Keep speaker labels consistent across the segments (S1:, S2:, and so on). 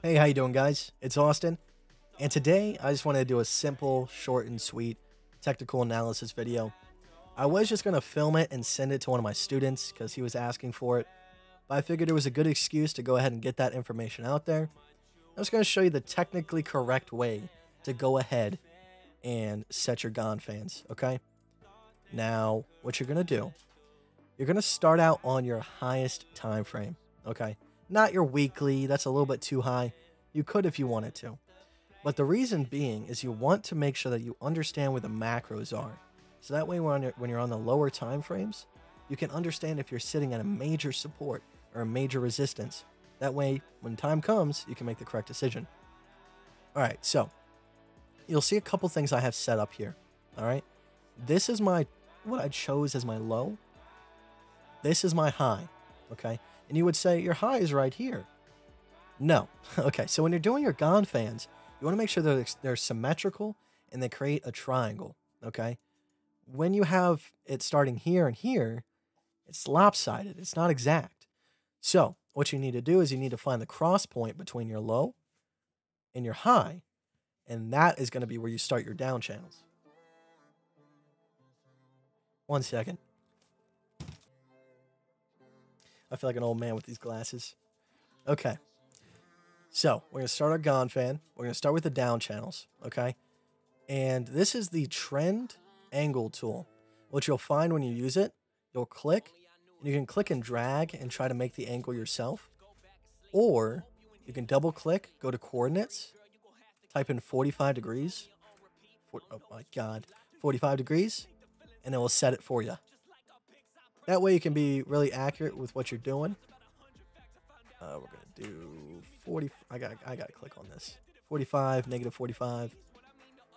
S1: Hey, how you doing, guys? It's Austin, and today I just wanted to do a simple, short and sweet technical analysis video. I was just going to film it and send it to one of my students because he was asking for it, but I figured it was a good excuse to go ahead and get that information out there. I was going to show you the technically correct way to go ahead and set your Gann fans, okay? Now, what you're going to do, you're going to start out on your highest time frame, okay? Not your weekly, that's a little bit too high. You could if you wanted to. But the reason being is you want to make sure that you understand where the macros are. So that way when you're on the lower time frames, you can understand if you're sitting at a major support or a major resistance. That way, when time comes, you can make the correct decision. All right, so you'll see a couple things I have set up here. All right, this is what I chose as my low. This is my high, okay? And you would say, your high is right here. No. Okay, so when you're doing your Gann fans, you want to make sure that they're symmetrical and they create a triangle, okay? When you have it starting here and here, it's lopsided. It's not exact. So what you need to do is you need to find the cross point between your low and your high, and that is going to be where you start your down channels. One second. I feel like an old man with these glasses. Okay. So we're going to start our Gann fan. We're going to start with the down channels, okay? And this is the trend angle tool. What you'll find when you use it, you'll click, and you can click and drag and try to make the angle yourself. Or you can double click, go to coordinates, type in 45 degrees. Oh my God, 45 degrees, and it will set it for you. That way you can be really accurate with what you're doing. We're going to do 40. I got to click on this. 45, negative 45.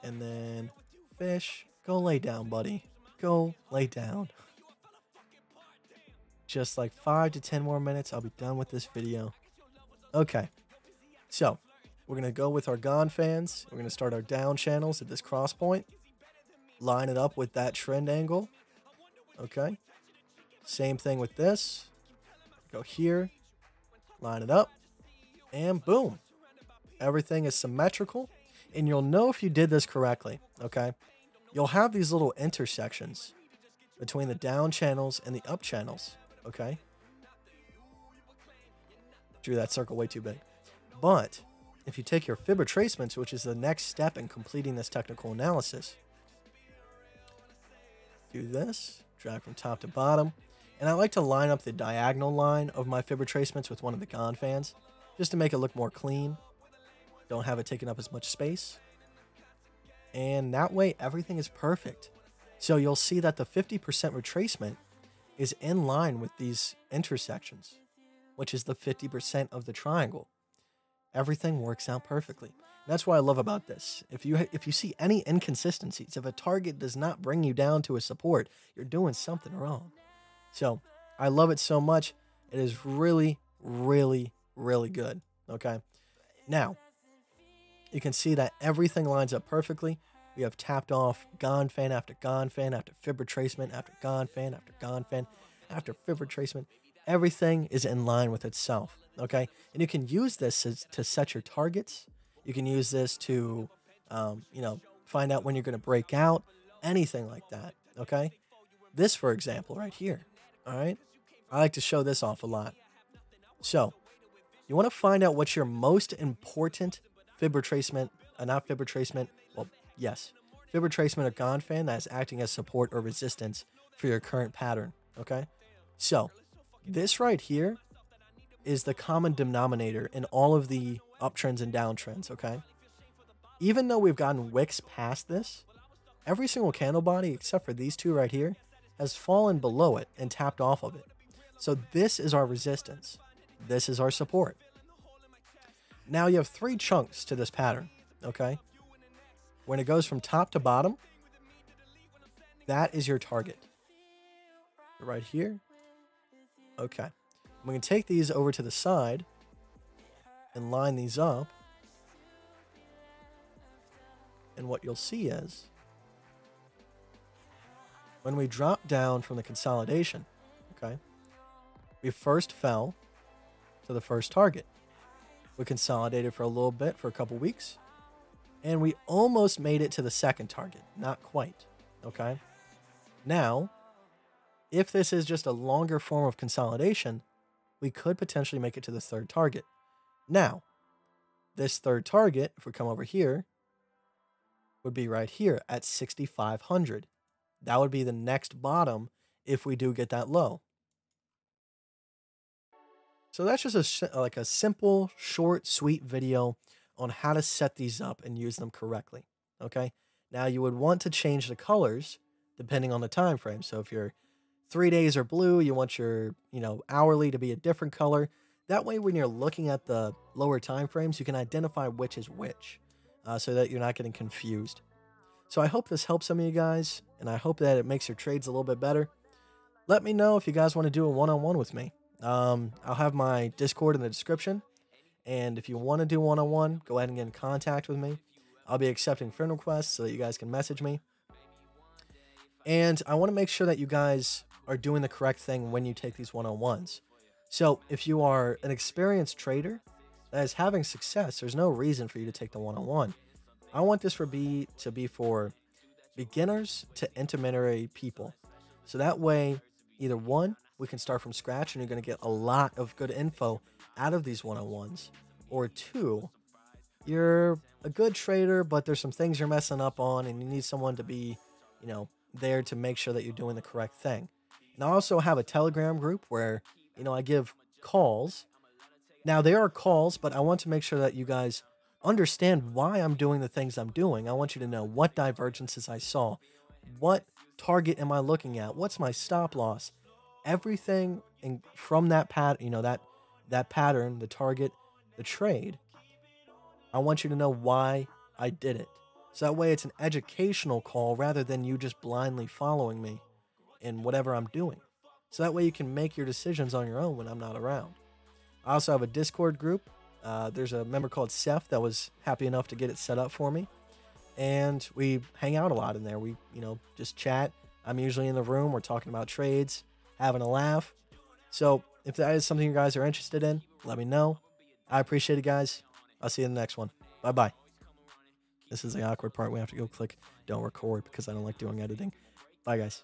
S1: And then fish, go lay down, buddy. Go lay down. Just like 5 to 10 more minutes, I'll be done with this video. Okay. So, we're going to go with our Gann fans. We're going to start our down channels at this cross point. Line it up with that trend angle. Okay. Same thing with this. Go here. Line it up. And boom. Everything is symmetrical. And you'll know if you did this correctly. Okay. You'll have these little intersections between the down channels and the up channels. Okay. Drew that circle way too big. But if you take your fib retracements, which is the next step in completing this technical analysis, do this, drag from top to bottom. And I like to line up the diagonal line of my fib retracements with one of the Gann fans, just to make it look more clean. Don't have it taking up as much space. And that way, everything is perfect. So you'll see that the 50% retracement is in line with these intersections, which is the 50% of the triangle. Everything works out perfectly. And that's what I love about this. If you see any inconsistencies, if a target does not bring you down to a support, you're doing something wrong. So I love it so much. It is really, really, really good. Okay. Now, you can see that everything lines up perfectly. We have tapped off Gann fan after Gann fan after fib retracement after Gann fan after Gann fan after fib retracement. Everything is in line with itself. Okay. And you can use this to set your targets. You can use this to, find out when you're going to break out, anything like that. Okay. This, for example, right here. All right. I like to show this off a lot. So you want to find out what's your most important fib retracement, not fib retracement. Well, yes, fib retracement or Gann fan that is acting as support or resistance for your current pattern. Okay. So this right here is the common denominator in all of the uptrends and downtrends. Okay. Even though we've gotten wicks past this, every single candle body except for these two right here has fallen below it and tapped off of it. So this is our resistance. This is our support. Now you have 3 chunks to this pattern, okay? When it goes from top to bottom, that is your target. Right here. Okay. We can take these over to the side and line these up. And what you'll see is when we drop down from the consolidation, okay, we first fell to the first target. We consolidated for a little bit for a couple weeks, and we almost made it to the second target. Not quite. Okay. Now, if this is just a longer form of consolidation, we could potentially make it to the third target. Now, this third target, if we come over here, would be right here at 6,500. That would be the next bottom if we do get that low. So that's just like a simple, short, sweet video on how to set these up and use them correctly. Okay. Now you would want to change the colors depending on the time frame. So if your 3 days are blue, you want your hourly to be a different color. That way, when you're looking at the lower time frames, you can identify which is which, so that you're not getting confused. So I hope this helps some of you guys, and I hope that it makes your trades a little bit better. Let me know if you guys want to do a one-on-one with me. I'll have my Discord in the description, and if you want to do one-on-one, go ahead and get in contact with me. I'll be accepting friend requests so that you guys can message me. And I want to make sure that you guys are doing the correct thing when you take these one-on-ones. So if you are an experienced trader that is having success, there's no reason for you to take the one-on-one. I want this to be for beginners to intermediary people. So that way, either one, we can start from scratch and you're going to get a lot of good info out of these one-on-ones. Or two, you're a good trader, but there's some things you're messing up on and you need someone to be, there to make sure that you're doing the correct thing. And I also have a Telegram group where, I give calls. Now, there are calls, but I want to make sure that you guys understand why I'm doing the things I'm doing. I want you to know what divergences I saw. What target am I looking at? What's my stop loss? Everything from that that pattern, the target, the trade. I want you to know why I did it. So that way it's an educational call rather than you just blindly following me in whatever I'm doing. So that way you can make your decisions on your own when I'm not around. I also have a Discord group. There's a member called Seth that was happy enough to get it set up for me. And we hang out a lot in there. We, just chat. I'm usually in the room. We're talking about trades, having a laugh. So if that is something you guys are interested in, let me know. I appreciate it, guys. I'll see you in the next one. Bye-bye. This is the awkward part. We have to go click don't record because I don't like doing editing. Bye, guys.